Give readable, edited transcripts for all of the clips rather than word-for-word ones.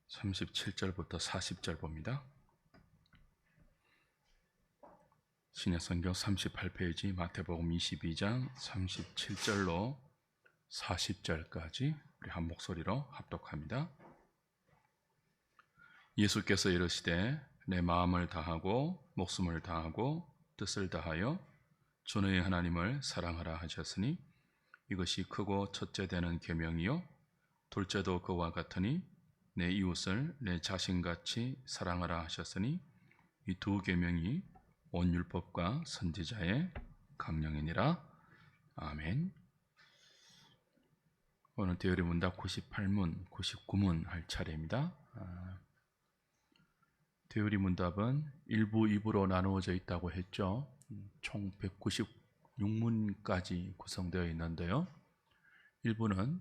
37절부터 40절 봅니다. 신약 성경 38페이지 마태복음 22장 37절로 40절까지 우리 한 목소리로 합독합니다. 예수께서 이르시되 내 마음을 다하고 목숨을 다하고 뜻을 다하여 주 너희 하나님을 사랑하라 하셨으니 이것이 크고 첫째 되는 계명이요 둘째도 그와 같으니 내 이웃을 내 자신같이 사랑하라 하셨으니 이 두 계명이 온 율법과 선지자의 강령이니라. 아멘. 오늘 대열의 문답 98문, 99문 할 차례입니다. 대열의 문답은 1부, 2부로 나누어져 있다고 했죠. 총 196문까지 구성되어 있는데요. 1부는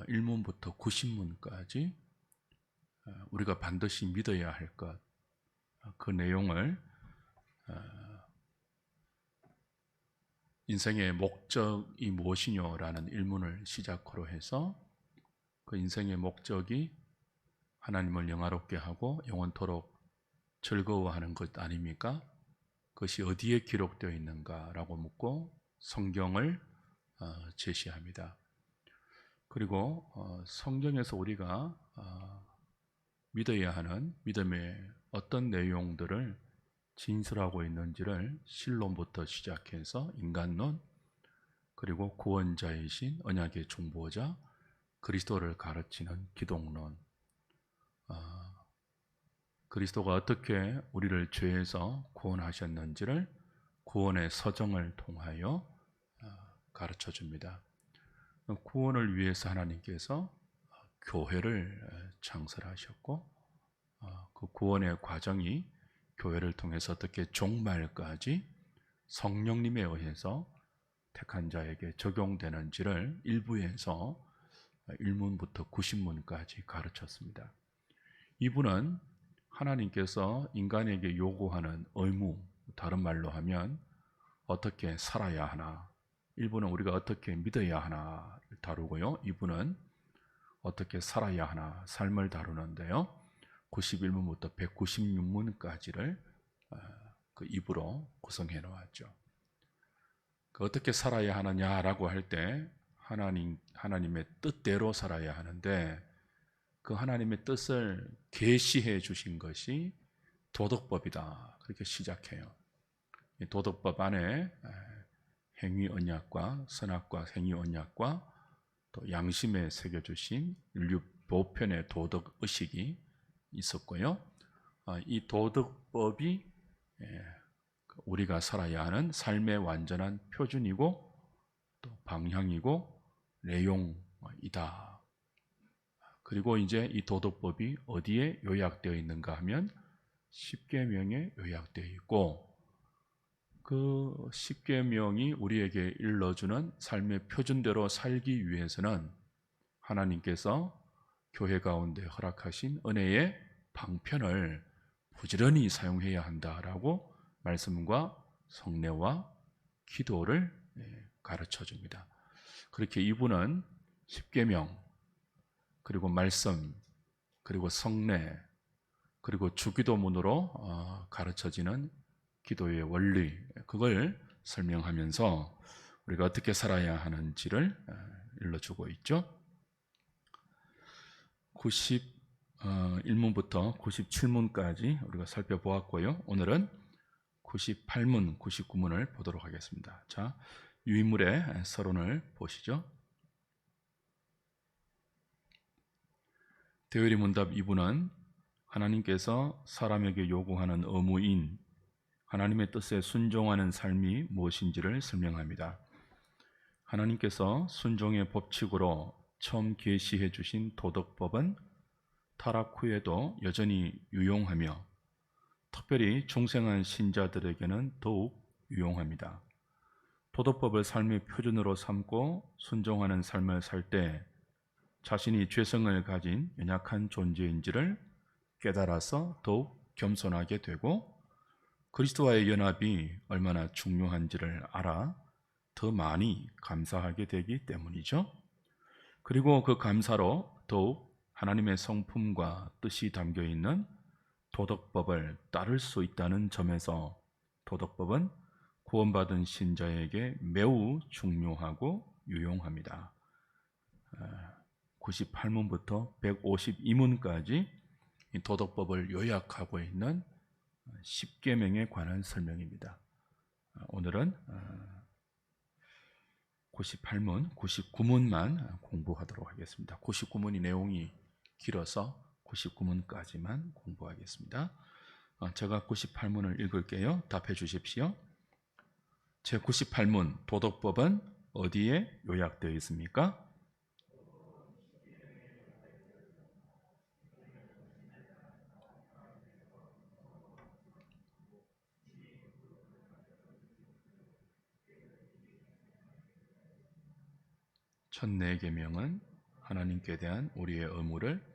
1문부터 90문까지 우리가 반드시 믿어야 할 것, 그 내용을 인생의 목적이 무엇이냐라는 일문을 시작으로 해서 그 인생의 목적이 하나님을 영화롭게 하고 영원토록 즐거워하는 것 아닙니까? 그것이 어디에 기록되어 있는가라고 묻고 성경을 제시합니다. 그리고 성경에서 우리가 믿어야 하는 믿음의 어떤 내용들을 진술하고 있는지를 신론부터 시작해서 인간론, 그리고 구원자이신 언약의 중보자 그리스도를 가르치는 기독론, 그리스도가 어떻게 우리를 죄에서 구원하셨는지를 구원의 서정을 통하여 가르쳐 줍니다. 구원을 위해서 하나님께서 교회를 창설하셨고 그 구원의 과정이 교회를 통해서 어떻게 종말까지 성령님에 의해서 택한 자에게 적용되는지를 1부에서 1문부터 90문까지 가르쳤습니다. 2부는 하나님께서 인간에게 요구하는 의무, 다른 말로 하면 어떻게 살아야 하나, 1부는 우리가 어떻게 믿어야 하나를 다루고요. 2부는 어떻게 살아야 하나, 삶을 다루는데요. 91문부터 196문까지를 그 2부로 구성해 놓았죠. 어떻게 살아야 하느냐라고 할 때 하나님의 뜻대로 살아야 하는데 그 하나님의 뜻을 계시해 주신 것이 도덕법이다. 그렇게 시작해요. 이 도덕법 안에 행위 언약과 선악과 행위 언약과 또 양심에 새겨주신 인류 보편의 도덕 의식이 있었고요. 이 도덕법이 우리가 살아야 하는 삶의 완전한 표준이고 또 방향이고 내용이다. 그리고 이제 이 도덕법이 어디에 요약되어 있는가 하면 십계명에 요약되어 있고 그 십계명이 우리에게 일러주는 삶의 표준대로 살기 위해서는 하나님께서 교회 가운데 허락하신 은혜의 방편을 부지런히 사용해야 한다라고 말씀과 성례와 기도를 가르쳐 줍니다. 그렇게 이분은 십계명, 그리고 말씀, 그리고 성례, 그리고 주기도문으로 가르쳐지는 기도의 원리, 그걸 설명하면서 우리가 어떻게 살아야 하는지를 일러주고 있죠. 91문부터 97문까지 우리가 살펴보았고요. 오늘은 98문, 99문을 보도록 하겠습니다. 자, 유인물의 서론을 보시죠. 대열의 문답 2부는 하나님께서 사람에게 요구하는 의무인 하나님의 뜻에 순종하는 삶이 무엇인지를 설명합니다. 하나님께서 순종의 법칙으로 처음 계시해 주신 도덕법은 타락 후에도 여전히 유용하며 특별히 중생한 신자들에게는 더욱 유용합니다. 도덕법을 삶의 표준으로 삼고 순종하는 삶을 살 때 자신이 죄성을 가진 연약한 존재인지를 깨달아서 더욱 겸손하게 되고 그리스도와의 연합이 얼마나 중요한지를 알아 더 많이 감사하게 되기 때문이죠. 그리고 그 감사로 더욱 하나님의 성품과 뜻이 담겨 있는 도덕법을 따를 수 있다는 점에서 도덕법은 구원받은 신자에게 매우 중요하고 유용합니다. 98문부터 152문까지 도덕법을 요약하고 있는 10계명에 관한 설명입니다. 오늘은 98문, 99문만 공부하도록 하겠습니다. 99문이 내용이 길어서 99문까지만 공부하겠습니다. 제가 98문을 읽을게요. 답해 주십시오. 제98문, 도덕법은 어디에 요약되어 있습니까? 첫 4계명은 하나님께 대한 우리의 의무를,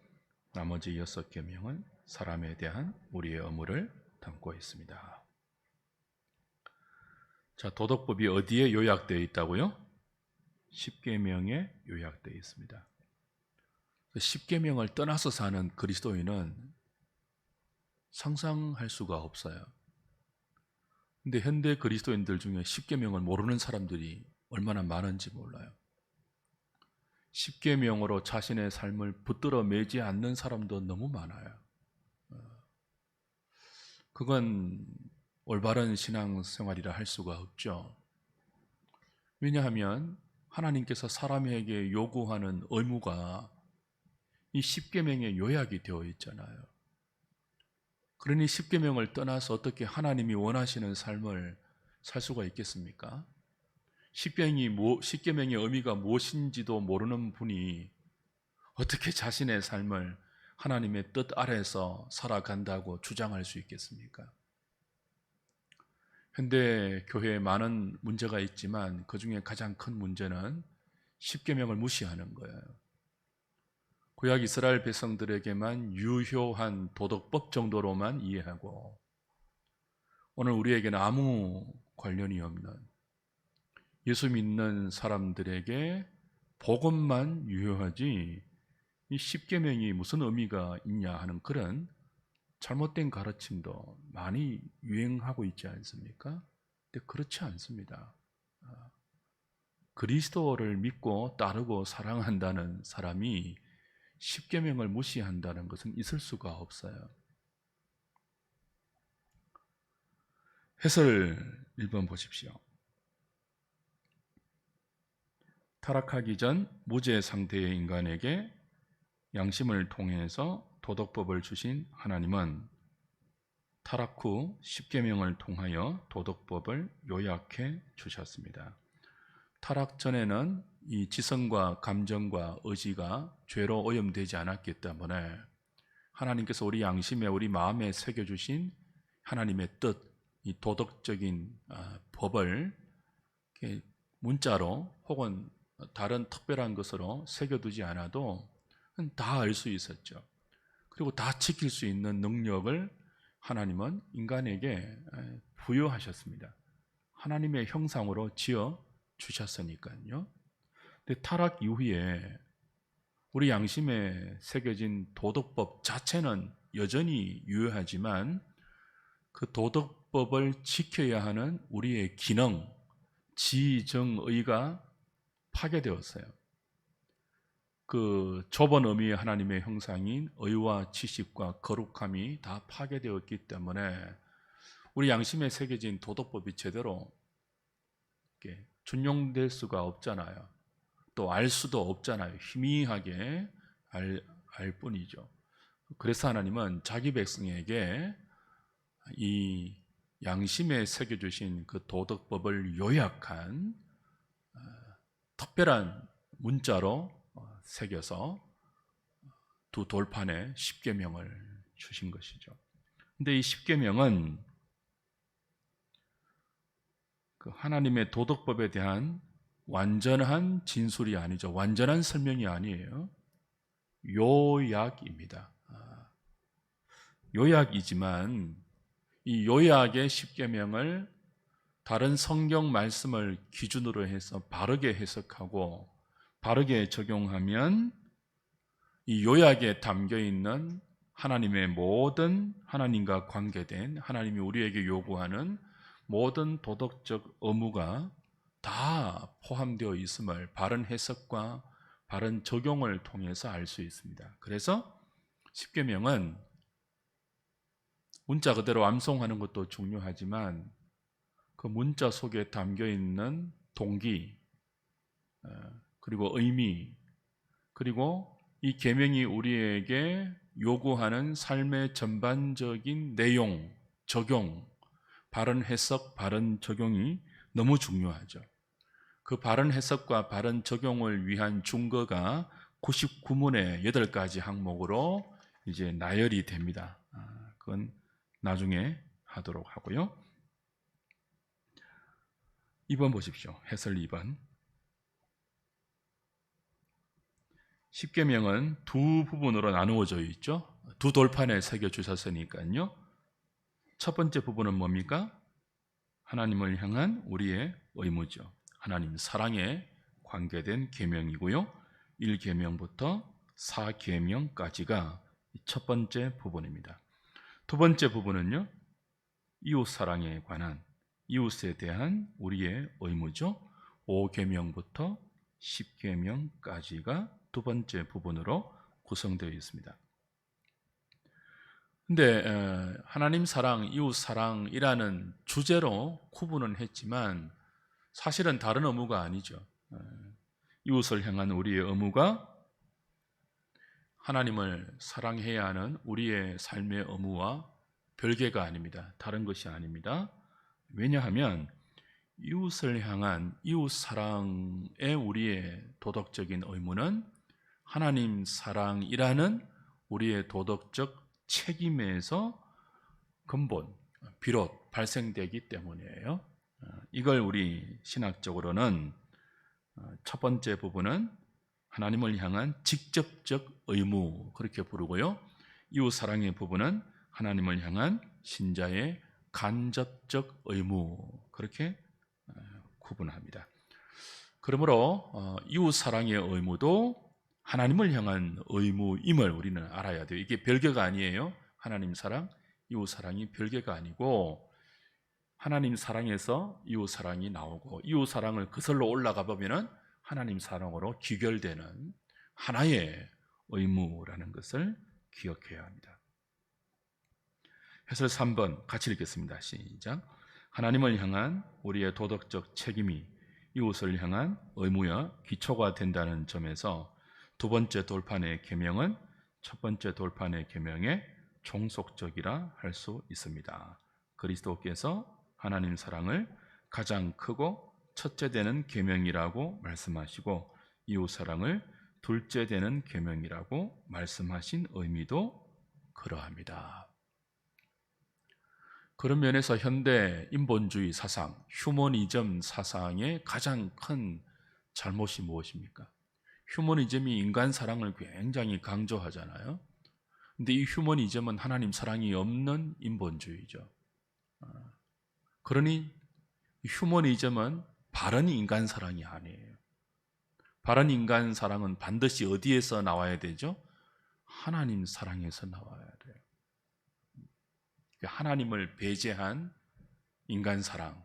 나머지 6계명은 사람에 대한 우리의 의무를 담고 있습니다. 자, 도덕법이 어디에 요약되어 있다고요? 10계명에 요약되어 있습니다. 10계명을 떠나서 사는 그리스도인은 상상할 수가 없어요. 근데 현대 그리스도인들 중에 10계명을 모르는 사람들이 얼마나 많은지 몰라요. 10계명으로 자신의 삶을 붙들어 매지 않는 사람도 너무 많아요. 그건 올바른 신앙생활이라 할 수가 없죠. 왜냐하면 하나님께서 사람에게 요구하는 의무가 이 10계명에 요약이 되어 있잖아요. 그러니 10계명을 떠나서 어떻게 하나님이 원하시는 삶을 살 수가 있겠습니까? 10계명의 의미가 무엇인지도 모르는 분이 어떻게 자신의 삶을 하나님의 뜻 아래에서 살아간다고 주장할 수 있겠습니까? 현대 교회에 많은 문제가 있지만 그 중에 가장 큰 문제는 10계명을 무시하는 거예요. 구약 이스라엘 백성들에게만 유효한 도덕법 정도로만 이해하고 오늘 우리에게는 아무 관련이 없는 예수 믿는 사람들에게 복음만 유효하지 이 10계명이 무슨 의미가 있냐 하는 그런 잘못된 가르침도 많이 유행하고 있지 않습니까? 근데 그렇지 않습니다. 그리스도를 믿고 따르고 사랑한다는 사람이 10계명을 무시한다는 것은 있을 수가 없어요. 해설 1번 보십시오. 타락하기 전 무죄 상태의 인간에게 양심을 통해서 도덕법을 주신 하나님은 타락 후 10계명을 통하여 도덕법을 요약해 주셨습니다. 타락 전에는 이 지성과 감정과 의지가 죄로 오염되지 않았기 때문에 하나님께서 우리 양심에 우리 마음에 새겨주신 하나님의 뜻, 이 도덕적인 법을 문자로 혹은 다른 특별한 것으로 새겨두지 않아도 다 알 수 있었죠. 그리고 다 지킬 수 있는 능력을 하나님은 인간에게 부여하셨습니다. 하나님의 형상으로 지어 주셨으니까요. 근데 타락 이후에 우리 양심에 새겨진 도덕법 자체는 여전히 유효하지만 그 도덕법을 지켜야 하는 우리의 기능, 지정의가 파괴되었어요. 그 좁은 의미의 하나님의 형상인 의와 지식과 거룩함이 다 파괴되었기 때문에 우리 양심에 새겨진 도덕법이 제대로 준용될 수가 없잖아요. 또 알 수도 없잖아요. 희미하게 알 뿐이죠. 그래서 하나님은 자기 백성에게 이 양심에 새겨주신 그 도덕법을 요약한 특별한 문자로 새겨서 두 돌판에 10계명을 주신 것이죠. 근데 이 10계명은 그 하나님의 도덕법에 대한 완전한 진술이 아니죠. 완전한 설명이 아니에요. 요약입니다. 요약이지만 이 요약의 10계명을 다른 성경 말씀을 기준으로 해서 바르게 해석하고 바르게 적용하면 이 요약에 담겨 있는 하나님의 모든 하나님과 관계된 하나님이 우리에게 요구하는 모든 도덕적 의무가 다 포함되어 있음을 바른 해석과 바른 적용을 통해서 알 수 있습니다. 그래서 십계명은 문자 그대로 암송하는 것도 중요하지만 그 문자 속에 담겨 있는 동기, 그리고 의미, 그리고 이 계명이 우리에게 요구하는 삶의 전반적인 내용, 적용, 바른 해석, 바른 적용이 너무 중요하죠. 그 바른 해석과 바른 적용을 위한 증거가 99문의 8가지 항목으로 이제 나열이 됩니다. 그건 나중에 하도록 하고요. 2번 보십시오. 해설 2번. 십계명은 두 부분으로 나누어져 있죠. 두 돌판에 새겨 주셨으니까요. 첫 번째 부분은 뭡니까? 하나님을 향한 우리의 의무죠. 하나님 사랑에 관계된 계명이고요. 1계명부터 4계명까지가 첫 번째 부분입니다. 두 번째 부분은요, 이웃 사랑에 관한, 이웃에 대한 우리의 의무죠. 5계명부터 10계명까지가 두 번째 부분으로 구성되어 있습니다. 근데 하나님 사랑, 이웃 사랑이라는 주제로 구분은 했지만 사실은 다른 의무가 아니죠. 이웃을 향한 우리의 의무가 하나님을 사랑해야 하는 우리의 삶의 의무와 별개가 아닙니다. 다른 것이 아닙니다. 왜냐하면 이웃을 향한 이웃 사랑의 우리의 도덕적인 의무는 하나님 사랑이라는 우리의 도덕적 책임에서 근본, 비롯 발생되기 때문이에요. 이걸 우리 신학적으로는 첫 번째 부분은 하나님을 향한 직접적 의무 그렇게 부르고요. 이웃 사랑의 부분은 하나님을 향한 신자의 간접적 의무 그렇게 구분합니다. 그러므로 이웃 사랑의 의무도 하나님을 향한 의무임을 우리는 알아야 돼요. 이게 별개가 아니에요. 하나님 사랑, 이웃 사랑이 별개가 아니고 하나님 사랑에서 이웃 사랑이 나오고 이웃 사랑을 그슬로 올라가 보면은 하나님 사랑으로 귀결되는 하나의 의무라는 것을 기억해야 합니다. 해설 3번 같이 읽겠습니다. 시작. 하나님을 향한 우리의 도덕적 책임이 이웃을 향한 의무와 기초가 된다는 점에서 두 번째 돌판의 계명은 첫 번째 돌판의 계명의 종속적이라 할 수 있습니다. 그리스도께서 하나님 사랑을 가장 크고 첫째 되는 계명이라고 말씀하시고 이웃 사랑을 둘째 되는 계명이라고 말씀하신 의미도 그러합니다. 그런 면에서 현대 인본주의 사상, 휴머니즘 사상의 가장 큰 잘못이 무엇입니까? 휴머니즘이 인간 사랑을 굉장히 강조하잖아요. 근데 이 휴머니즘은 하나님 사랑이 없는 인본주의죠. 그러니 휴머니즘은 바른 인간 사랑이 아니에요. 바른 인간 사랑은 반드시 어디에서 나와야 되죠? 하나님 사랑에서 나와야 돼요. 하나님을 배제한 인간 사랑,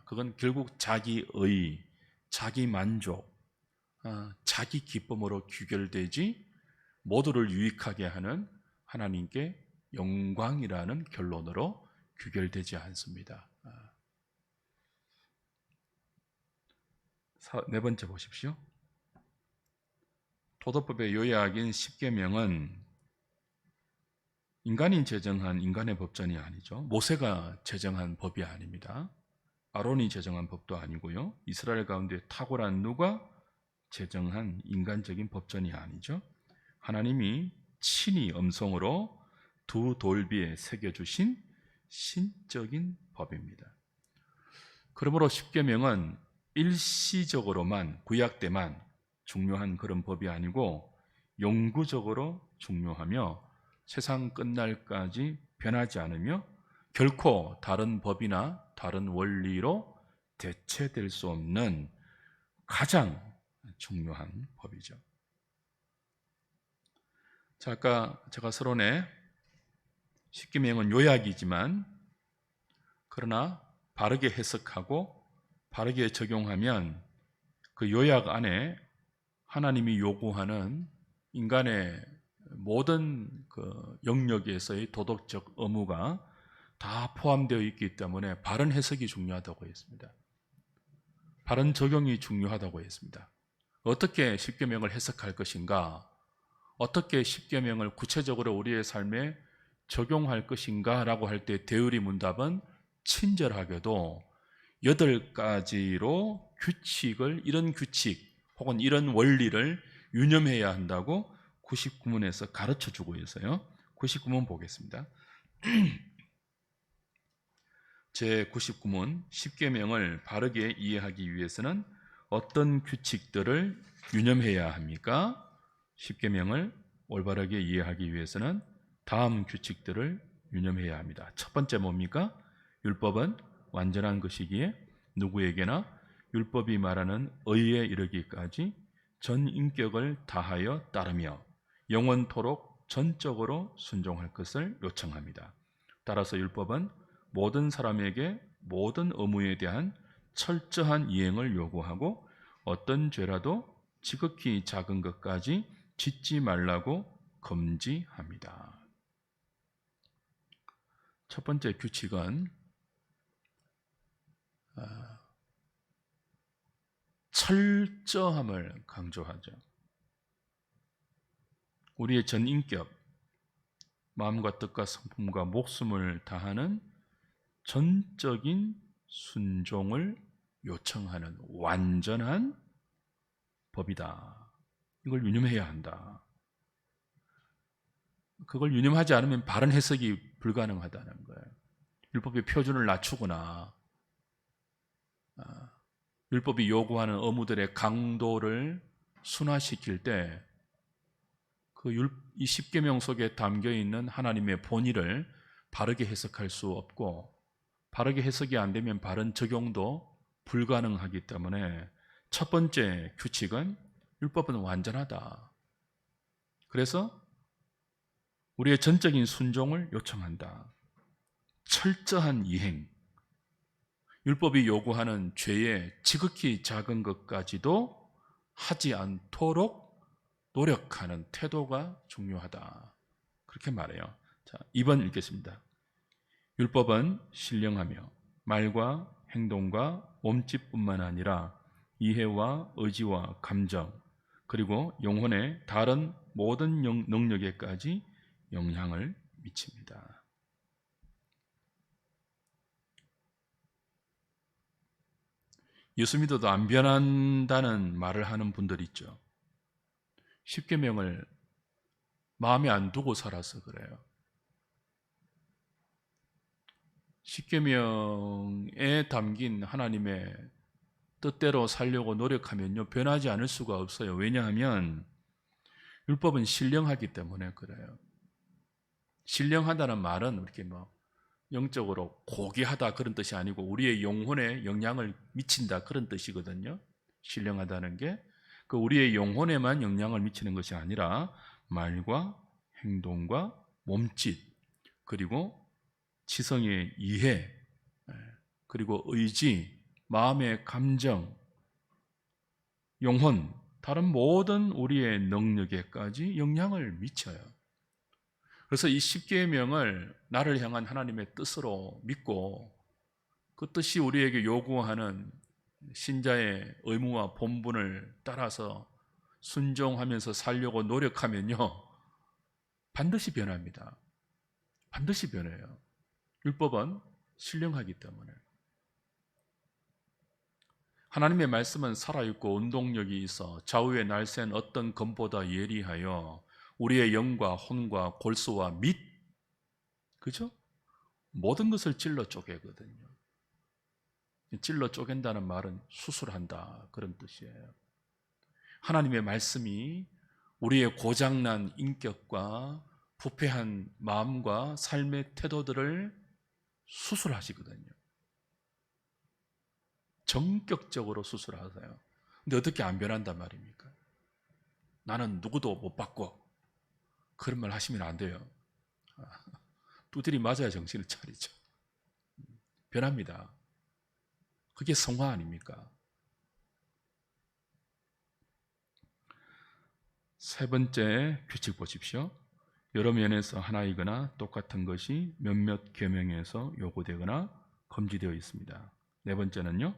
그건 결국 자기의, 자기 만족, 자기 기쁨으로 귀결되지 모두를 유익하게 하는 하나님께 영광이라는 결론으로 귀결되지 않습니다. 네 번째 보십시오. 도덕법의 요약인 십계명은 인간이 제정한 인간의 법전이 아니죠. 모세가 제정한 법이 아닙니다. 아론이 제정한 법도 아니고요. 이스라엘 가운데 탁월한 누가 제정한 인간적인 법전이 아니죠. 하나님이 친히 음성으로 두 돌비에 새겨주신 신적인 법입니다. 그러므로 십계명은 일시적으로만 구약 때만 중요한 그런 법이 아니고 영구적으로 중요하며 세상 끝날까지 변하지 않으며 결코 다른 법이나 다른 원리로 대체될 수 없는 가장 중요한 법이죠. 자, 아까 제가 서론에 십계명은 요약이지만 그러나 바르게 해석하고 바르게 적용하면 그 요약 안에 하나님이 요구하는 인간의 모든 그 영역에서의 도덕적 의무가 다 포함되어 있기 때문에 바른 해석이 중요하다고 했습니다. 바른 적용이 중요하다고 했습니다. 어떻게 십계명을 해석할 것인가? 어떻게 십계명을 구체적으로 우리의 삶에 적용할 것인가? 라고 할 때 대의리 문답은 친절하게도 8가지로 이런 규칙 혹은 이런 원리를 유념해야 한다고 99문에서 가르쳐 주고 있어요. 99문 보겠습니다. 제 99문 십계명을 바르게 이해하기 위해서는 어떤 규칙들을 유념해야 합니까? 십계명을 올바르게 이해하기 위해서는 다음 규칙들을 유념해야 합니다. 첫 번째 뭡니까? 율법은 완전한 것이기에 누구에게나 율법이 말하는 의에 이르기까지 전 인격을 다하여 따르며 영원토록 전적으로 순종할 것을 요청합니다. 따라서 율법은 모든 사람에게 모든 의무에 대한 철저한 이행을 요구하고 어떤 죄라도 지극히 작은 것까지 짓지 말라고 금지합니다. 첫 번째 규칙은 철저함을 강조하죠. 우리의 전 인격, 마음과 뜻과 성품과 목숨을 다하는 전적인 순종을 요청하는 완전한 법이다. 이걸 유념해야 한다. 그걸 유념하지 않으면 바른 해석이 불가능하다는 거예요. 율법의 표준을 낮추거나 율법이 요구하는 의무들의 강도를 순화시킬 때 이 십계명 속에 담겨 있는 하나님의 본의를 바르게 해석할 수 없고 바르게 해석이 안 되면 바른 적용도 불가능하기 때문에 첫 번째 규칙은 율법은 완전하다. 그래서 우리의 전적인 순종을 요청한다. 철저한 이행. 율법이 요구하는 죄의 지극히 작은 것까지도 하지 않도록 노력하는 태도가 중요하다. 그렇게 말해요. 자, 2번 읽겠습니다. 율법은 신령하며 말과 행동과 몸짓뿐만 아니라 이해와 의지와 감정 그리고 영혼의 다른 모든 능력에까지 영향을 미칩니다. 예수 믿어도 안 변한다는 말을 하는 분들이 있죠. 십계명을 마음에 안 두고 살아서 그래요. 십계명에 담긴 하나님의 뜻대로 살려고 노력하면요 변하지 않을 수가 없어요. 왜냐하면 율법은 신령하기 때문에 그래요. 신령하다는 말은 이렇게 영적으로 고귀하다 그런 뜻이 아니고 우리의 영혼에 영향을 미친다 그런 뜻이거든요. 신령하다는 게 그 우리의 영혼에만 영향을 미치는 것이 아니라 말과 행동과 몸짓 그리고 지성의 이해 그리고 의지, 마음의 감정, 영혼, 다른 모든 우리의 능력에까지 영향을 미쳐요. 그래서 이 십계명을 나를 향한 하나님의 뜻으로 믿고 그 뜻이 우리에게 요구하는 신자의 의무와 본분을 따라서 순종하면서 살려고 노력하면요 반드시 변합니다. 반드시 변해요. 율법은 신령하기 때문에. 하나님의 말씀은 살아있고 운동력이 있어 좌우에 날쌘 어떤 검보다 예리하여 우리의 영과 혼과 골수와 및 그죠? 모든 것을 찔러 쪼개거든요. 찔러 쪼갠다는 말은 수술한다 그런 뜻이에요. 하나님의 말씀이 우리의 고장난 인격과 부패한 마음과 삶의 태도들을 수술하시거든요. 전격적으로 수술하세요. 근데 어떻게 안 변한단 말입니까? 나는 누구도 못 바꿔. 그런 말 하시면 안 돼요. 두드리 맞아야 정신을 차리죠. 변합니다. 그게 성화 아닙니까? 세 번째 규칙 보십시오. 여러 면에서 하나이거나 똑같은 것이 몇몇 계명에서 요구되거나 금지되어 있습니다. 네 번째는요,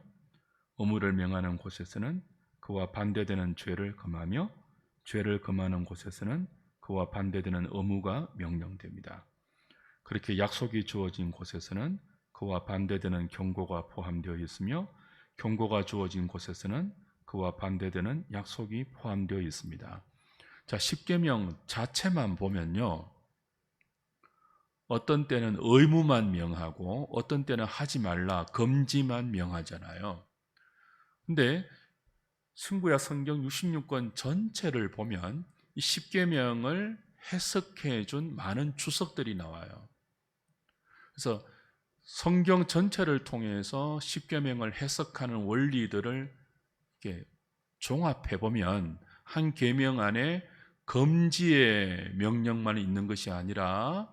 의무를 명하는 곳에서는 그와 반대되는 죄를 금하며 죄를 금하는 곳에서는 그와 반대되는 의무가 명령됩니다. 그렇게 약속이 주어진 곳에서는 그와 반대되는 경고가 포함되어 있으며 경고가 주어진 곳에서는 그와 반대되는 약속이 포함되어 있습니다. 자, 십계명 자체만 보면요, 어떤 때는 의무만 명하고 어떤 때는 하지 말라 금지만 명하잖아요. 근데 승구약 성경 66권 전체를 보면 이 십계명을 해석해 준 많은 주석들이 나와요. 그래서 성경 전체를 통해서 십계명을 해석하는 원리들을 이렇게 종합해 보면 한 계명 안에 금지의 명령만 있는 것이 아니라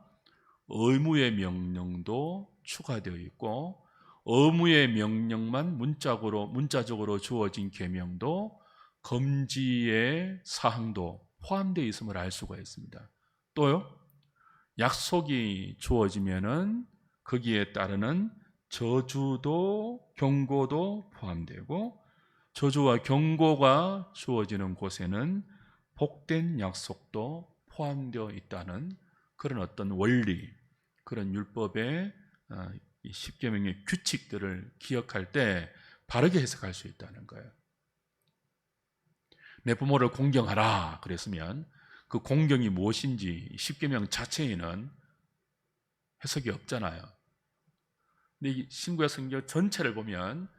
의무의 명령도 추가되어 있고 의무의 명령만 문자적으로 주어진 계명도 금지의 사항도 포함되어 있음을 알 수가 있습니다. 또요, 약속이 주어지면은 거기에 따르는 저주도 경고도 포함되고 저주와 경고가 주어지는 곳에는 복된 약속도 포함되어 있다는 그런 어떤 원리, 그런 율법의 이 십계명의 규칙들을 기억할 때 바르게 해석할 수 있다는 거예요. 내 부모를 공경하라 그랬으면 그 공경이 무엇인지 십계명 자체에는 해석이 없잖아요. 근데 이 신구약 성경 전체를 보면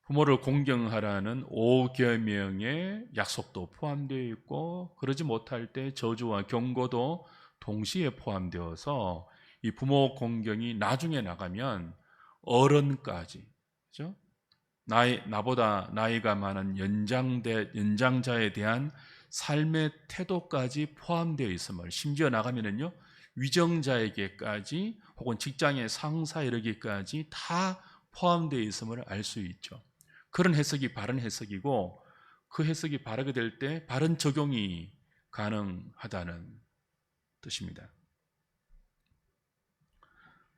부모를 공경하라는 5계명의 약속도 포함되어 있고 그러지 못할 때 저주와 경고도 동시에 포함되어서 이 부모 공경이 나중에 나가면 어른까지, 그죠? 나보다 나이가 많은 연장자에 대한 삶의 태도까지 포함되어 있음을, 심지어 나가면은요, 위정자에게까지 혹은 직장의 상사 이르기까지 다 포함되어 있음을 알 수 있죠. 그런 해석이 바른 해석이고 그 해석이 바르게 될 때 바른 적용이 가능하다는 뜻입니다.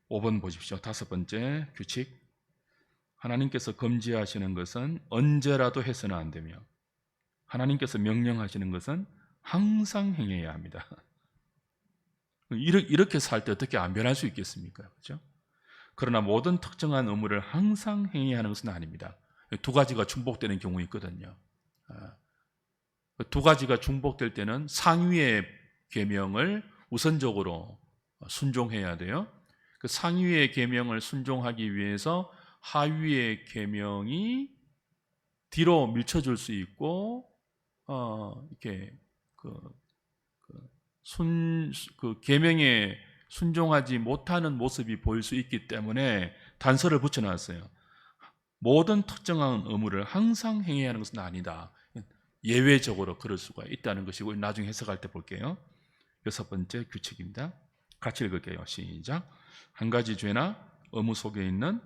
5번 보십시오. 다섯 번째 규칙. 하나님께서 금지하시는 것은 언제라도 해서는 안 되며 하나님께서 명령하시는 것은 항상 행해야 합니다. 이렇게 살 때 어떻게 안 변할 수 있겠습니까? 그렇죠? 그러나 모든 특정한 의무를 항상 행해야 하는 것은 아닙니다. 두 가지가 중복되는 경우 있거든요. 두 가지가 중복될 때는 상위의 계명을 우선적으로 순종해야 돼요. 그 상위의 계명을 순종하기 위해서 하위의 계명이 뒤로 밀쳐줄 수 있고 이렇게 그 계명에 순종하지 못하는 모습이 보일 수 있기 때문에 단서를 붙여놨어요. 모든 특정한 의무를 항상 행해야 하는 것은 아니다. 예외적으로 그럴 수가 있다는 것이고 나중에 해석할 때 볼게요. 여섯 번째 규칙입니다. 같이 읽을게요. 시작. 한 가지 죄나 의무 속에 있는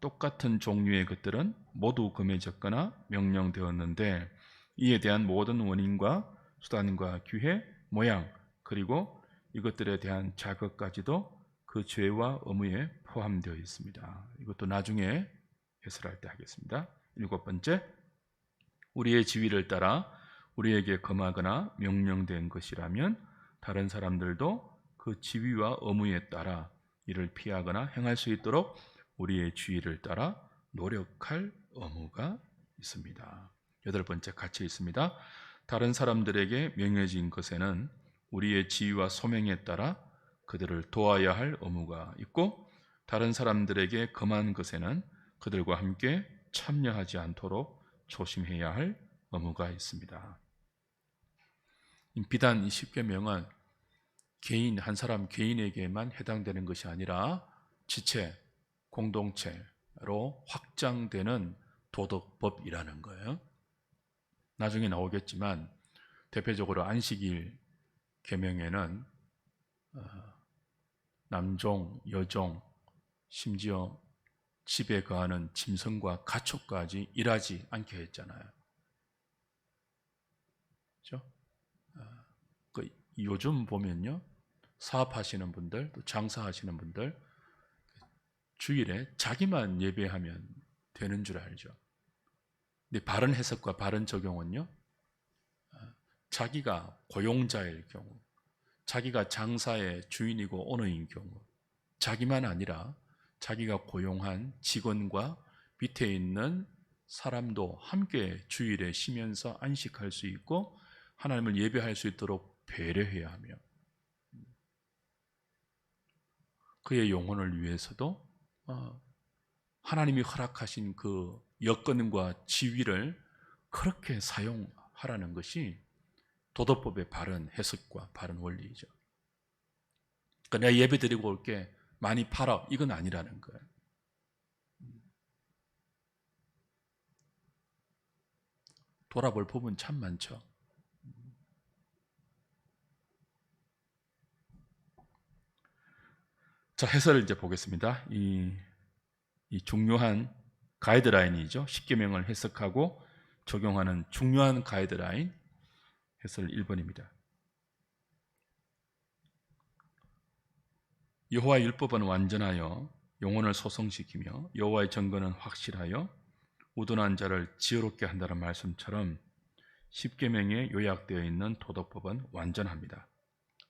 똑같은 종류의 것들은 모두 금해졌거나 명령되었는데 이에 대한 모든 원인과 수단과 기회, 모양 그리고 이것들에 대한 자극까지도 그 죄와 의무에 포함되어 있습니다. 이것도 나중에 해설할 때 하겠습니다. 일곱 번째, 우리의 지위를 따라 우리에게 금하거나 명령된 것이라면 다른 사람들도 그 지위와 의무에 따라 이를 피하거나 행할 수 있도록 우리의 지위를 따라 노력할 의무가 있습니다. 여덟 번째 같이 있습니다. 다른 사람들에게 명해진 것에는 우리의 지위와 소명에 따라 그들을 도와야 할 의무가 있고 다른 사람들에게 금한 것에는 그들과 함께 참여하지 않도록 조심해야 할 의무가 있습니다. 비단 이 십계명은 개인 한 사람 개인에게만 해당되는 것이 아니라 지체, 공동체로 확장되는 도덕법이라는 거예요. 나중에 나오겠지만 대표적으로 안식일 계명에는 남종, 여종, 심지어 집에 거하는 짐승과 가축까지 일하지 않게 했잖아요. 그렇죠? 요즘 보면요, 사업하시는 분들, 또 장사하시는 분들 주일에 자기만 예배하면 되는 줄 알죠. 근데 바른 해석과 바른 적용은요, 자기가 고용자일 경우, 자기가 장사의 주인이고 오너인 경우, 자기만 아니라 자기가 고용한 직원과 밑에 있는 사람도 함께 주일에 쉬면서 안식할 수 있고 하나님을 예배할 수 있도록 배려해야 하며, 그의 영혼을 위해서도 하나님이 허락하신 그 여건과 지위를 그렇게 사용하라는 것이 도덕법의 바른 해석과 바른 원리이죠. 그러니까 내가 예배 드리고 올게, 많이 팔아, 이건 아니라는 거예요. 돌아볼 부분 참 많죠. 자, 해설을 이제 보겠습니다. 이 중요한 가이드라인이죠. 십계명을 해석하고 적용하는 중요한 가이드라인, 해설 1번입니다. 여호와의 율법은 완전하여 영혼을 소성시키며 여호와의 정건은 확실하여 우둔한 자를 지혜롭게 한다는 말씀처럼 십계명에 요약되어 있는 도덕법은 완전합니다.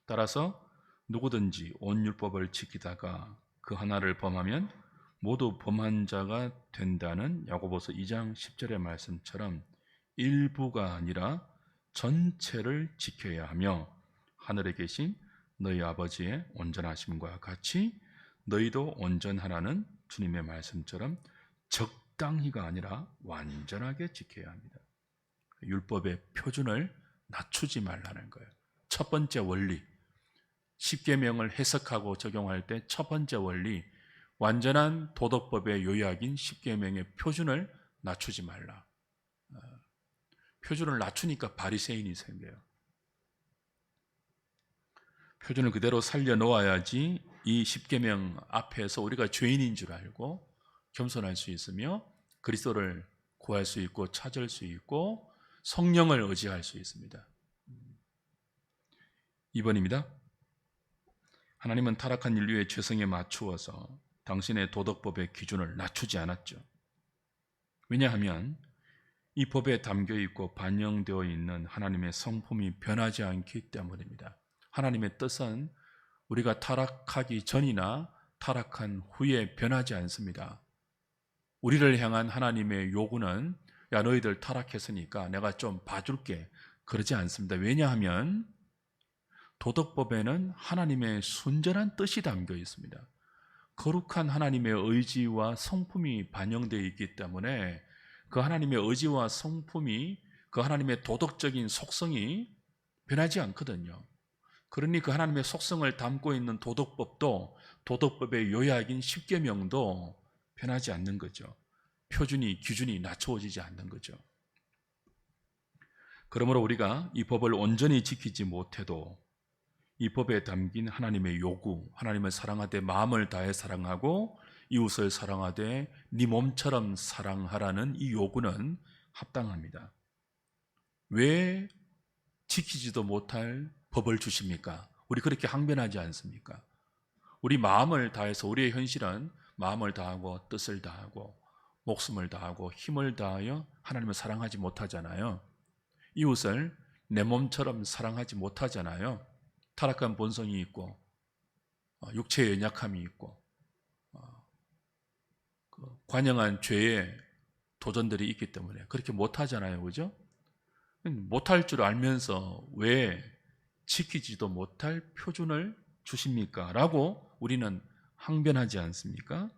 따라서 누구든지 온 율법을 지키다가 그 하나를 범하면 모두 범한 자가 된다는 야고보서 2장 10절의 말씀처럼 일부가 아니라 전체를 지켜야 하며 하늘에 계신 너희 아버지의 온전하심과 같이 너희도 온전하라는 주님의 말씀처럼 적당히가 아니라 완전하게 지켜야 합니다. 율법의 표준을 낮추지 말라는 거예요. 첫 번째 원리, 십계명을 해석하고 적용할 때 첫 번째 원리, 완전한 도덕법의 요약인 십계명의 표준을 낮추지 말라. 표준을 낮추니까 바리새인이 생겨요. 표준을 그대로 살려 놓아야지 이 십계명 앞에서 우리가 죄인인 줄 알고 겸손할 수 있으며 그리스도를 구할 수 있고 찾을 수 있고 성령을 의지할 수 있습니다. 2번입니다. 하나님은 타락한 인류의 죄성에 맞추어서 당신의 도덕법의 기준을 낮추지 않았죠. 왜냐하면 이 법에 담겨있고 반영되어 있는 하나님의 성품이 변하지 않기 때문입니다. 하나님의 뜻은 우리가 타락하기 전이나 타락한 후에 변하지 않습니다. 우리를 향한 하나님의 요구는 야, 너희들 타락했으니까 내가 좀 봐줄게, 그러지 않습니다. 왜냐하면 도덕법에는 하나님의 순전한 뜻이 담겨 있습니다. 거룩한 하나님의 의지와 성품이 반영되어 있기 때문에 그 하나님의 의지와 성품이, 그 하나님의 도덕적인 속성이 변하지 않거든요. 그러니 그 하나님의 속성을 담고 있는 도덕법도, 도덕법의 요약인 십계명도 변하지 않는 거죠. 표준이, 기준이 낮춰지지 않는 거죠. 그러므로 우리가 이 법을 온전히 지키지 못해도 이 법에 담긴 하나님의 요구, 하나님을 사랑하되 마음을 다해 사랑하고 이웃을 사랑하되 네 몸처럼 사랑하라는 이 요구는 합당합니다. 왜 지키지도 못할 법을 주십니까? 우리 그렇게 항변하지 않습니까? 우리 마음을 다해서, 우리의 현실은 마음을 다하고 뜻을 다하고 목숨을 다하고 힘을 다하여 하나님을 사랑하지 못하잖아요. 이웃을 내 몸처럼 사랑하지 못하잖아요. 타락한 본성이 있고 육체의 연약함이 있고 관영한 죄의 도전들이 있기 때문에 그렇게 못하잖아요. 그죠? 못할 줄 알면서 왜 지키지도 못할 표준을 주십니까? 라고 우리는 항변하지 않습니까?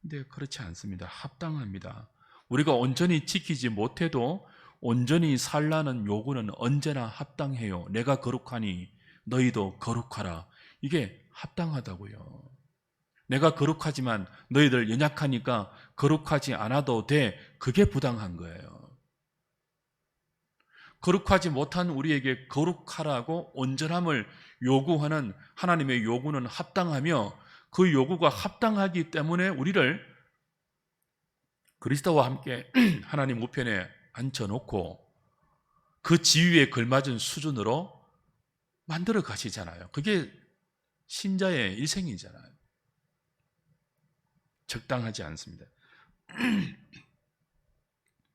근데 그렇지 않습니다. 합당합니다. 우리가 온전히 지키지 못해도 온전히 살라는 요구는 언제나 합당해요. 내가 거룩하니 너희도 거룩하라. 이게 합당하다고요. 내가 거룩하지만 너희들 연약하니까 거룩하지 않아도 돼. 그게 부당한 거예요. 거룩하지 못한 우리에게 거룩하라고 온전함을 요구하는 하나님의 요구는 합당하며, 그 요구가 합당하기 때문에 우리를 그리스도와 함께 하나님 우편에 앉혀놓고 그 지위에 걸맞은 수준으로 만들어 가시잖아요. 그게 신자의 일생이잖아요. 적당하지 않습니다.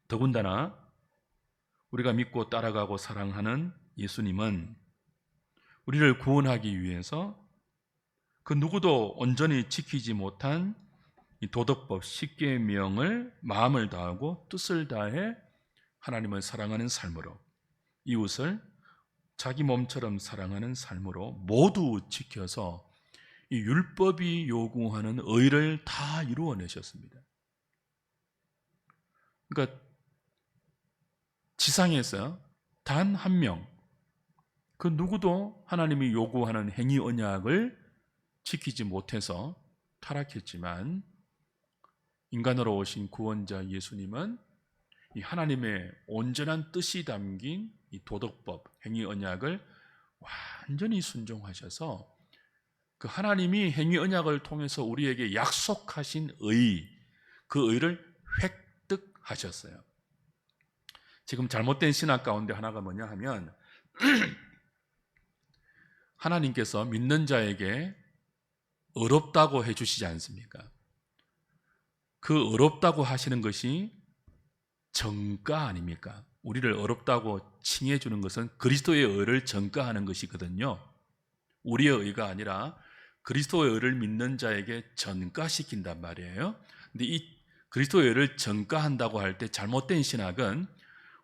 더군다나 우리가 믿고 따라가고 사랑하는 예수님은 우리를 구원하기 위해서 그 누구도 온전히 지키지 못한 이 도덕법 10계명을 마음을 다하고 뜻을 다해 하나님을 사랑하는 삶으로, 이웃을 자기 몸처럼 사랑하는 삶으로 모두 지켜서 이 율법이 요구하는 의를 다 이루어내셨습니다. 그러니까 지상에서 단 한 명, 그 누구도 하나님이 요구하는 행위 언약을 지키지 못해서 타락했지만, 인간으로 오신 구원자 예수님은 이 하나님의 온전한 뜻이 담긴 이 도덕법, 행위 언약을 완전히 순종하셔서 그 하나님이 행위 언약을 통해서 우리에게 약속하신 의, 그 의를 획득하셨어요. 지금 잘못된 신학 가운데 하나가 뭐냐 하면 하나님께서 믿는 자에게 어렵다고 해주시지 않습니까? 그 어렵다고 하시는 것이 정가 아닙니까? 우리를 어렵다고 칭해 주는 것은 그리스도의 의를 전가하는 것이거든요. 우리의 의가 아니라 그리스도의 의를 믿는 자에게 전가시킨단 말이에요. 근데 이 그리스도의 의를 전가한다고 할 때 잘못된 신학은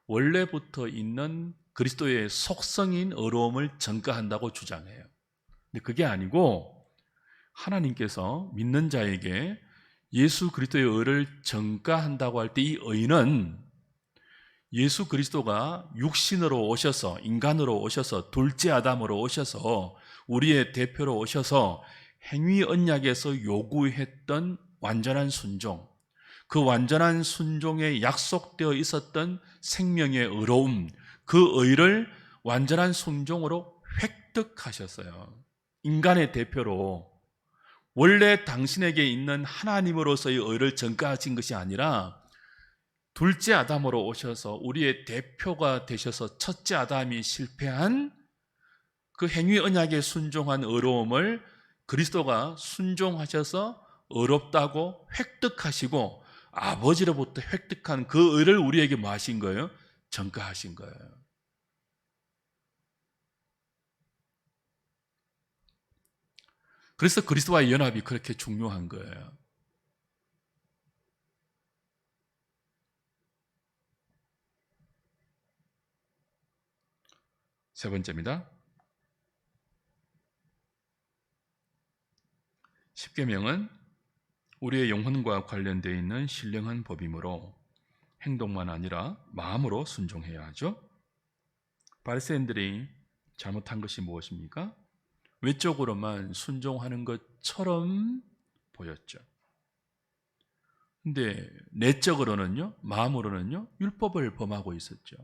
원래부터 있는 그리스도의 속성인 어려움을 전가한다고 주장해요. 근데 그게 아니고 하나님께서 믿는 자에게 예수 그리스도의 의를 전가한다고 할 때 이 의는 예수 그리스도가 육신으로 오셔서, 인간으로 오셔서, 둘째 아담으로 오셔서, 우리의 대표로 오셔서 행위 언약에서 요구했던 완전한 순종, 그 완전한 순종에 약속되어 있었던 생명의 의로움, 그 의를 완전한 순종으로 획득하셨어요. 인간의 대표로 원래 당신에게 있는 하나님으로서의 의를 전가하신 것이 아니라 둘째 아담으로 오셔서 우리의 대표가 되셔서 첫째 아담이 실패한 그 행위 언약에 순종한 의로움을 그리스도가 순종하셔서 의롭다고 획득하시고, 아버지로부터 획득한 그 의를 우리에게 뭐 하신 거예요? 전가하신 거예요. 그래서 그리스도와의 연합이 그렇게 중요한 거예요. 세 번째입니다. 십계명은 우리의 영혼과 관련되어 있는 신령한 법이므로 행동만 아니라 마음으로 순종해야 하죠. 바리새인들이 잘못한 것이 무엇입니까? 외적으로만 순종하는 것처럼 보였죠. 근데 내적으로는요, 마음으로는요, 율법을 범하고 있었죠.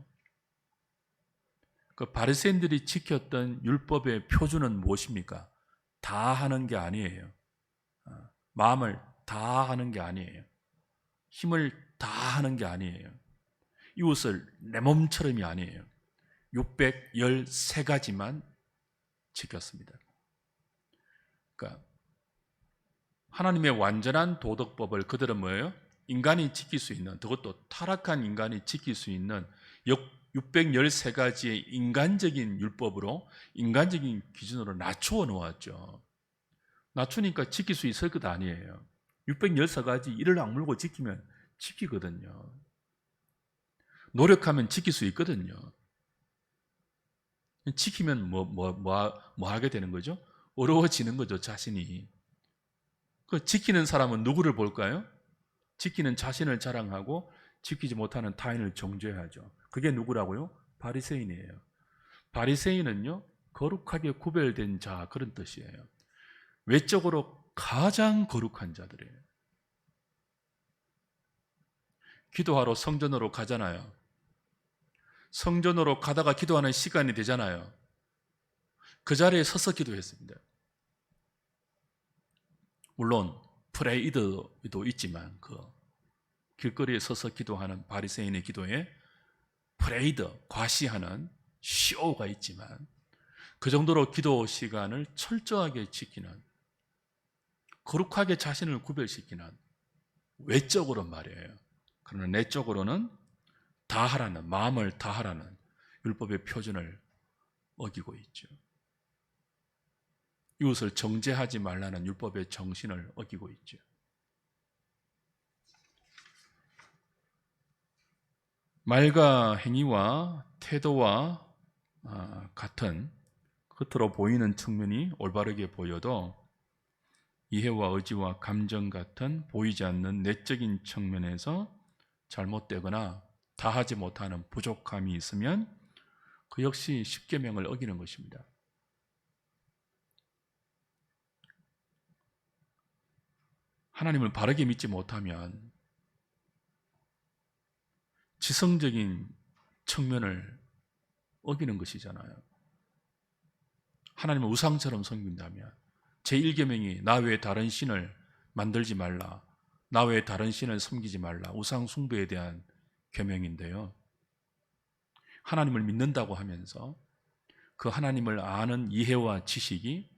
그 바리새인들이 지켰던 율법의 표준은 무엇입니까? 다 하는 게 아니에요. 마음을 다 하는 게 아니에요. 힘을 다 하는 게 아니에요. 이웃을 내 몸처럼이 아니에요. 613가지만 지켰습니다. 그러니까 하나님의 완전한 도덕법을 그들은 뭐예요? 인간이 지킬 수 있는, 그것도 타락한 인간이 지킬 수 있는 613가지의 인간적인 율법으로, 인간적인 기준으로 낮추어 놓았죠. 낮추니까 지킬 수 있을 것 아니에요. 613가지 이를 악물고 지키면 지키거든요. 노력하면 지킬 수 있거든요. 지키면 뭐 하게 되는 거죠? 어려워지는 거죠, 자신이. 그 지키는 사람은 누구를 볼까요? 지키는 자신을 자랑하고 지키지 못하는 타인을 정죄하죠. 그게 누구라고요? 바리새인이에요. 바리새인은요, 거룩하게 구별된 자, 그런 뜻이에요. 외적으로 가장 거룩한 자들이에요. 기도하러 성전으로 가잖아요. 성전으로 가다가 기도하는 시간이 되잖아요. 그 자리에 서서 기도했습니다. 물론 프레이드도 있지만 그 길거리에 서서 기도하는 바리새인의 기도에 프레이드, 과시하는 쇼가 있지만 그 정도로 기도 시간을 철저하게 지키는, 거룩하게 자신을 구별시키는, 외적으로 말이에요. 그러나 내적으로는 다하라는, 마음을 다하라는 율법의 표준을 어기고 있죠. 이웃을 정죄하지 말라는 율법의 정신을 어기고 있죠. 말과 행위와 태도와 같은 겉으로 보이는 측면이 올바르게 보여도 이해와 의지와 감정 같은 보이지 않는 내적인 측면에서 잘못되거나 다하지 못하는 부족함이 있으면 그 역시 십계명을 어기는 것입니다. 하나님을 바르게 믿지 못하면 지성적인 측면을 어기는 것이잖아요. 하나님을 우상처럼 섬긴다면 제1계명이 나 외에 다른 신을 만들지 말라, 나 외에 다른 신을 섬기지 말라, 우상 숭배에 대한 계명인데요. 하나님을 믿는다고 하면서 그 하나님을 아는 이해와 지식이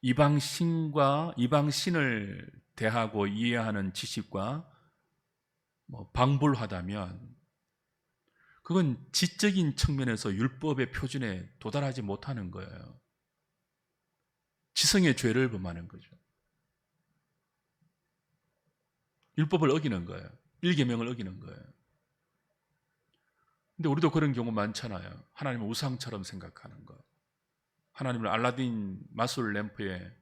이방신과 이방신을 대하고 이해하는 지식과 방불하다면 그건 지적인 측면에서 율법의 표준에 도달하지 못하는 거예요. 지성의 죄를 범하는 거죠. 율법을 어기는 거예요. 1계명을 어기는 거예요. 근데 우리도 그런 경우 많잖아요. 하나님을 우상처럼 생각하는 것. 하나님을 알라딘 마술 램프의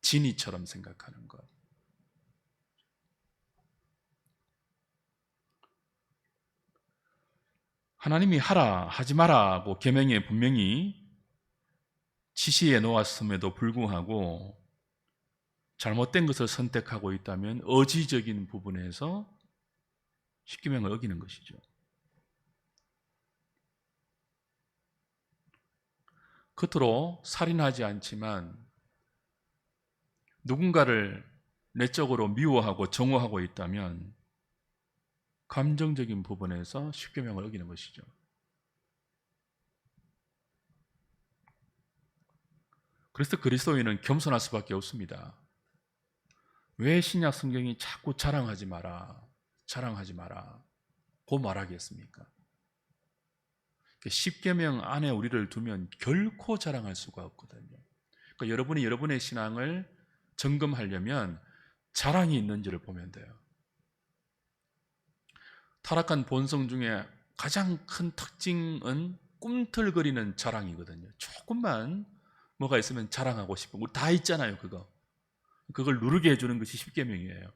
지니처럼 생각하는 것. 하나님이 하라, 하지 마라고 계명에 분명히 지시해 놓았음에도 불구하고 잘못된 것을 선택하고 있다면 의지적인 부분에서 십계명을 어기는 것이죠. 겉으로 살인하지 않지만 누군가를 내적으로 미워하고 정오하고 있다면 감정적인 부분에서 십계명을 어기는 것이죠. 그래서 그리스도인은 겸손할 수밖에 없습니다. 왜 신약 성경이 자꾸 자랑하지 마라, 자랑하지 마라 고 말하겠습니까? 십계명 안에 우리를 두면 결코 자랑할 수가 없거든요. 그러니까 여러분이 여러분의 신앙을 점검하려면 자랑이 있는지를 보면 돼요. 타락한 본성 중에 가장 큰 특징은 꿈틀거리는 자랑이거든요. 조금만 뭐가 있으면 자랑하고 싶은, 우리 다 있잖아요. 그걸 누르게 해주는 것이 십계명이에요.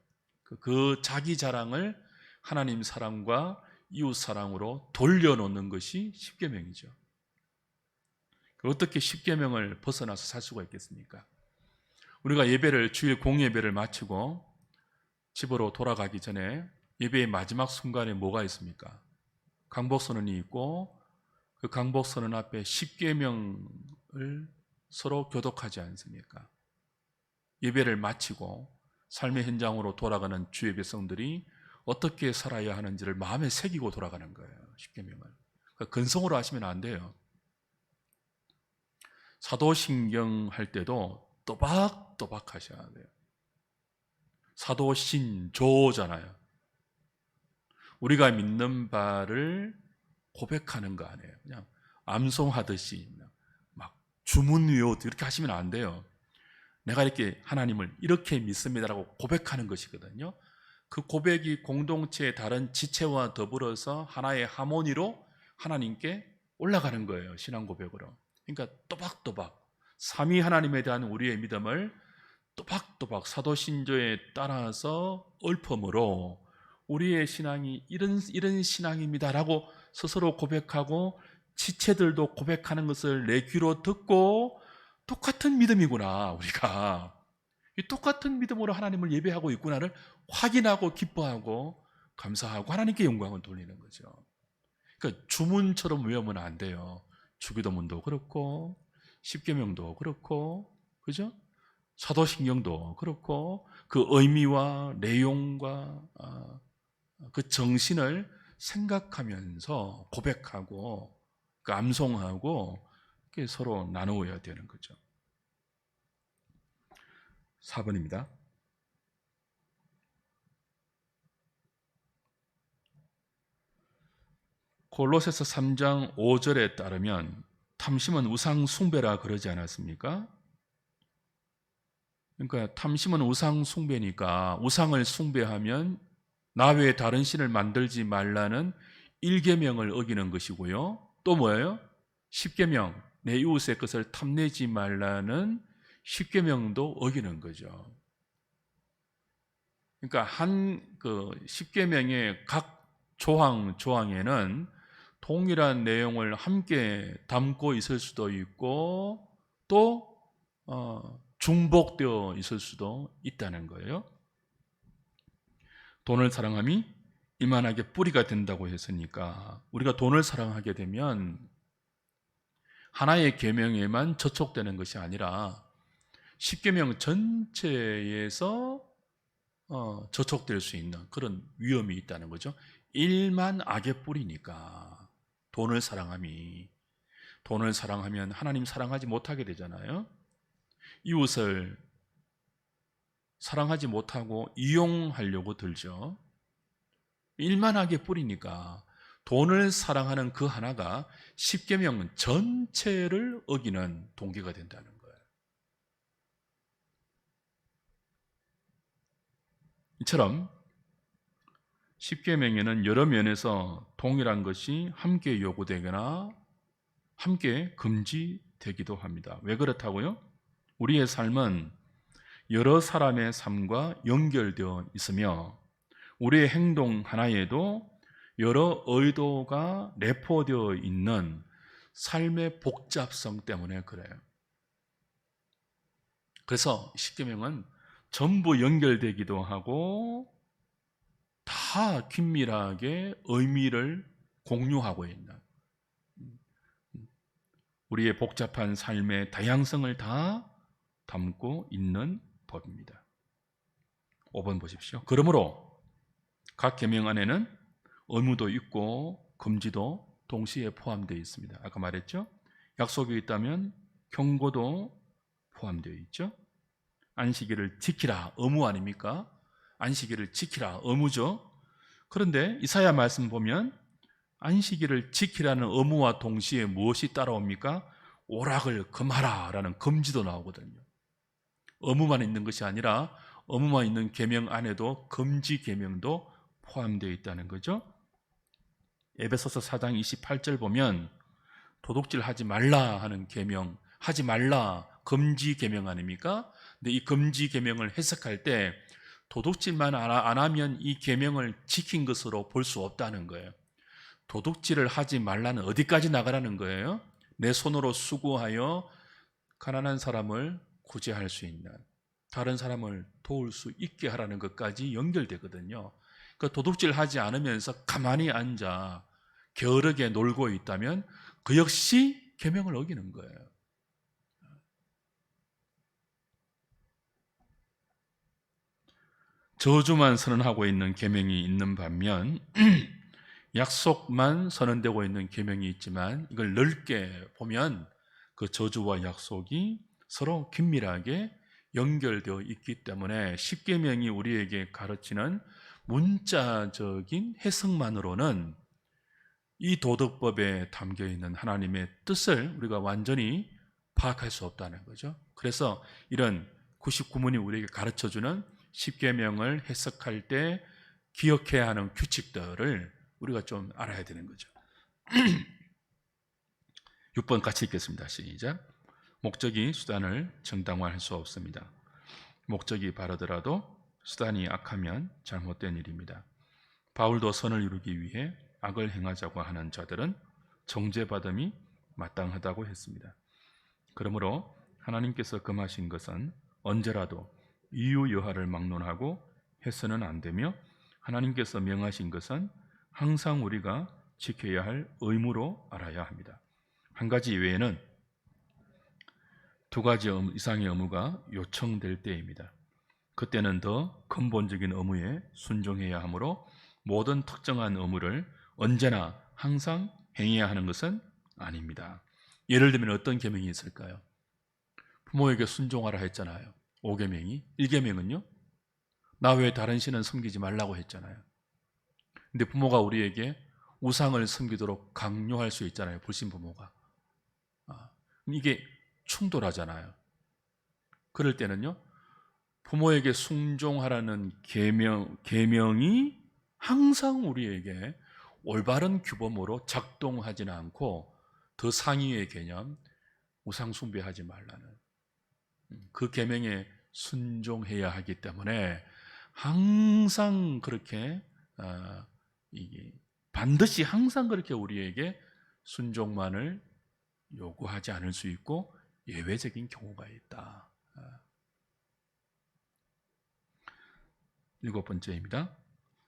그 자기 자랑을 하나님 사랑과 이웃 사랑으로 돌려놓는 것이 십계명이죠. 어떻게 십계명을 벗어나서 살 수가 있겠습니까? 우리가 주일 공예배를 마치고 집으로 돌아가기 전에 예배의 마지막 순간에 뭐가 있습니까? 강복선언이 있고 그 강복선언 앞에 십계명을 서로 교독하지 않습니까? 예배를 마치고 삶의 현장으로 돌아가는 주의 백성들이 어떻게 살아야 하는지를 마음에 새기고 돌아가는 거예요. 십계명을. 그러니까 근성으로 하시면 안 돼요. 사도신경 할 때도 또박또박 하셔야 돼요. 사도신조잖아요. 우리가 믿는 바를 고백하는 거 아니에요. 그냥 암송하듯이 막 주문위옷 이렇게 하시면 안 돼요. 내가 이렇게 하나님을 이렇게 믿습니다라고 고백하는 것이거든요. 그 고백이 공동체의 다른 지체와 더불어서 하나의 하모니로 하나님께 올라가는 거예요. 신앙 고백으로. 그러니까 또박또박 삼위 하나님에 대한 우리의 믿음을 또박또박 사도신조에 따라서 읊음으로 우리의 신앙이 이런 신앙입니다라고 스스로 고백하고 지체들도 고백하는 것을 내 귀로 듣고 똑같은 믿음이구나, 우리가 이 똑같은 믿음으로 하나님을 예배하고 있구나를 확인하고 기뻐하고 감사하고 하나님께 영광을 돌리는 거죠. 그러니까 주문처럼 외우면 안 돼요. 주기도문도 그렇고 십계명도 그렇고, 그죠? 사도신경도 그렇고 그 의미와 내용과 그 정신을 생각하면서 고백하고 그 암송하고 서로 나누어야 되는 거죠. 4번입니다. 골로새서 3장 5절에 따르면 탐심은 우상 숭배라 그러지 않았습니까? 그러니까 탐심은 우상 숭배니까 우상을 숭배하면 나 외에 다른 신을 만들지 말라는 1계명을 어기는 것이고요. 또 뭐예요? 10계명, 내 이웃의 것을 탐내지 말라는 10계명도 어기는 거죠. 그러니까 그 10계명의 각 조항에는 동일한 내용을 함께 담고 있을 수도 있고 또 중복되어 있을 수도 있다는 거예요. 돈을 사랑함이 이만하게 뿌리가 된다고 했으니까 우리가 돈을 사랑하게 되면 하나의 계명에만 저촉되는 것이 아니라 10계명 전체에서 저촉될 수 있는 그런 위험이 있다는 거죠. 일만 악의 뿌리니까 돈을 사랑하면 하나님 사랑하지 못하게 되잖아요. 이웃을 사랑하지 못하고 이용하려고 들죠. 일만 악의 뿌리니까 돈을 사랑하는 그 하나가 10계명 전체를 어기는 동기가 된다는 거예요. 이처럼 10계명에는 여러 면에서 동일한 것이 함께 요구되거나 함께 금지되기도 합니다. 왜 그렇다고요? 우리의 삶은 여러 사람의 삶과 연결되어 있으며 우리의 행동 하나에도 여러 의도가 내포되어 있는 삶의 복잡성 때문에 그래요. 그래서 10계명은 전부 연결되기도 하고 다 긴밀하게 의미를 공유하고 있는 우리의 복잡한 삶의 다양성을 다 담고 있는 법입니다. 5번 보십시오. 그러므로 각 계명 안에는 의무도 있고 금지도 동시에 포함되어 있습니다. 아까 말했죠? 약속이 있다면 경고도 포함되어 있죠. 안식일을 지키라 의무 아닙니까? 안식일을 지키라 의무죠. 그런데 이사야 말씀 보면 안식일을 지키라는 의무와 동시에 무엇이 따라옵니까? 오락을 금하라 라는 금지도 나오거든요. 의무만 있는 것이 아니라 의무만 있는 계명 안에도 금지 계명도 포함되어 있다는 거죠. 에베소서 4장 28절 보면 도둑질 하지 말라 하는 계명, 하지 말라 금지 계명 아닙니까? 근데 이 금지 계명을 해석할 때 도둑질만 안 하면 이 계명을 지킨 것으로 볼 수 없다는 거예요. 도둑질을 하지 말라는 어디까지 나가라는 거예요? 내 손으로 수고하여 가난한 사람을 구제할 수 있는, 다른 사람을 도울 수 있게 하라는 것까지 연결되거든요. 그 도둑질 하지 않으면서 가만히 앉아 게으르게 놀고 있다면 그 역시 계명을 어기는 거예요. 저주만 선언하고 있는 계명이 있는 반면 약속만 선언되고 있는 계명이 있지만 이걸 넓게 보면 그 저주와 약속이 서로 긴밀하게 연결되어 있기 때문에 10계명이 우리에게 가르치는 문자적인 해석만으로는 이 도덕법에 담겨있는 하나님의 뜻을 우리가 완전히 파악할 수 없다는 거죠. 그래서 이런 99문이 우리에게 가르쳐주는 10계명을 해석할 때 기억해야 하는 규칙들을 우리가 좀 알아야 되는 거죠. 6번 같이 읽겠습니다. 시작. 목적이 수단을 정당화할 수 없습니다. 목적이 바르더라도 수단이 악하면 잘못된 일입니다. 바울도 선을 이루기 위해 악을 행하자고 하는 자들은 정죄받음이 마땅하다고 했습니다. 그러므로 하나님께서 금하신 것은 언제라도 이유 여하를 막론하고 해서는 안 되며 하나님께서 명하신 것은 항상 우리가 지켜야 할 의무로 알아야 합니다. 한 가지 외에는 두 가지 이상의 의무가 요청될 때입니다. 그때는 더 근본적인 의무에 순종해야 하므로 모든 특정한 의무를 언제나 항상 행해야 하는 것은 아닙니다. 예를 들면 어떤 계명이 있을까요? 부모에게 순종하라 했잖아요. 5계명이. 1계명은요? 나 외에 다른 신은 섬기지 말라고 했잖아요. 근데 부모가 우리에게 우상을 섬기도록 강요할 수 있잖아요. 불신 부모가. 이게 충돌하잖아요. 그럴 때는요, 부모에게 순종하라는 계명이 항상 우리에게 올바른 규범으로 작동하지는 않고 더 상위의 개념, 우상 숭배하지 말라는 그 계명에 순종해야 하기 때문에 항상 그렇게 반드시 항상 그렇게 우리에게 순종만을 요구하지 않을 수 있고 예외적인 경우가 있다. 7번째입니다.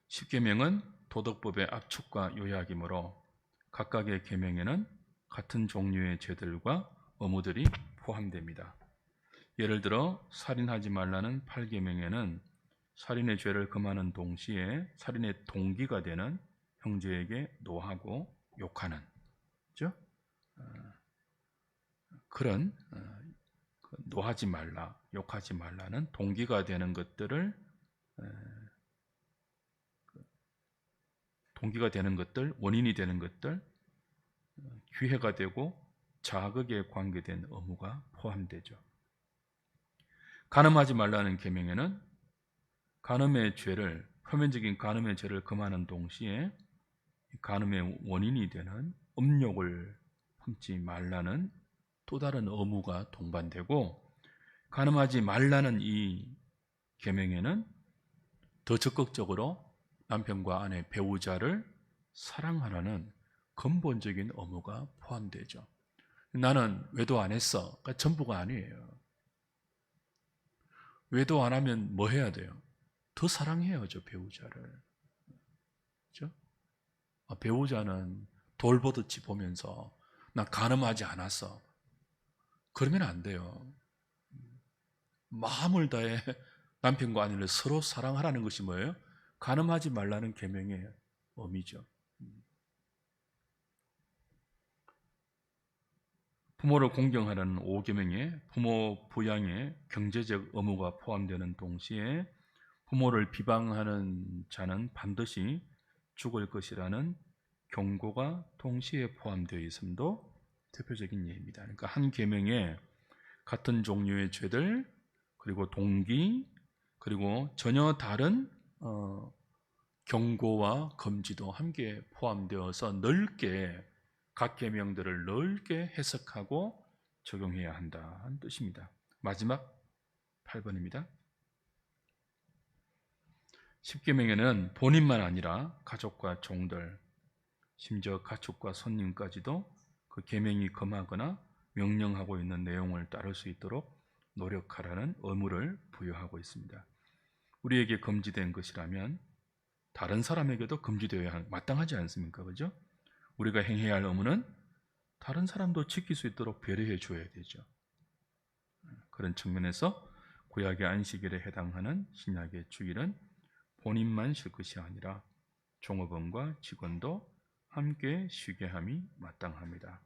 10계명은 도덕법의 압축과 요약이므로 각각의 계명에는 같은 종류의 죄들과 의무들이 포함됩니다. 예를 들어 살인하지 말라는 8계명에는 살인의 죄를 금하는 동시에 살인의 동기가 되는 형제에게 노하고 욕하는, 그렇죠? 그런 노하지 말라, 욕하지 말라는 동기가 되는 것들을 원인이 되는 것들, 기회가 되고 자극에 관계된 의무가 포함되죠. 간음하지 말라는 계명에는 표면적인 간음의 죄를 금하는 동시에 간음의 원인이 되는 음욕을 품지 말라는 또 다른 의무가 동반되고, 간음하지 말라는 이 계명에는 더 적극적으로 남편과 아내, 배우자를 사랑하라는 근본적인 의무가 포함되죠. 나는 외도 안 했어. 그러니까 전부가 아니에요. 외도 안 하면 뭐 해야 돼요? 더 사랑해야죠, 배우자를. 그렇죠? 배우자는 돌보듯이 보면서 나 간음하지 않았어. 그러면 안 돼요. 마음을 다해 남편과 아내를 서로 사랑하라는 것이 뭐예요? 간음하지 말라는 계명의 의미죠. 부모를 공경하라는 5계명에 부모 부양에 경제적 의무가 포함되는 동시에 부모를 비방하는 자는 반드시 죽을 것이라는 경고가 동시에 포함되어 있음도 대표적인 예입니다. 그러니까 한 계명에 같은 종류의 죄들, 그리고 동기, 그리고 전혀 다른 경고와 금지도 함께 포함되어서 넓게 각 계명들을 넓게 해석하고 적용해야 한다는 뜻입니다. 마지막 8번입니다. 10계명에는 본인만 아니라 가족과 종들, 심지어 가축과 손님까지도 그 계명이 금하거나 명령하고 있는 내용을 따를 수 있도록 노력하라는 의무를 부여하고 있습니다. 우리에게 금지된 것이라면 다른 사람에게도 금지되어야 마땅하지 않습니까? 그죠? 우리가 행해야 할 의무는 다른 사람도 지킬 수 있도록 배려해 줘야 되죠. 그런 측면에서 구약의 안식일에 해당하는 신약의 주일은 본인만 쉴 것이 아니라 종업원과 직원도 함께 쉬게 함이 마땅합니다.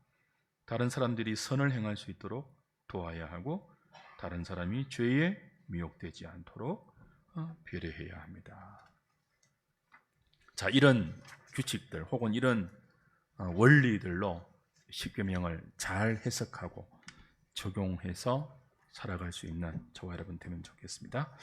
다른 사람들이 선을 행할 수 있도록 도와야 하고 다른 사람이 죄에 미혹되지 않도록 배려해야 합니다. 자, 이런 규칙들 혹은 이런 원리들로 10계명을 잘 해석하고 적용해서 살아갈 수 있는 저와 여러분 되면 좋겠습니다.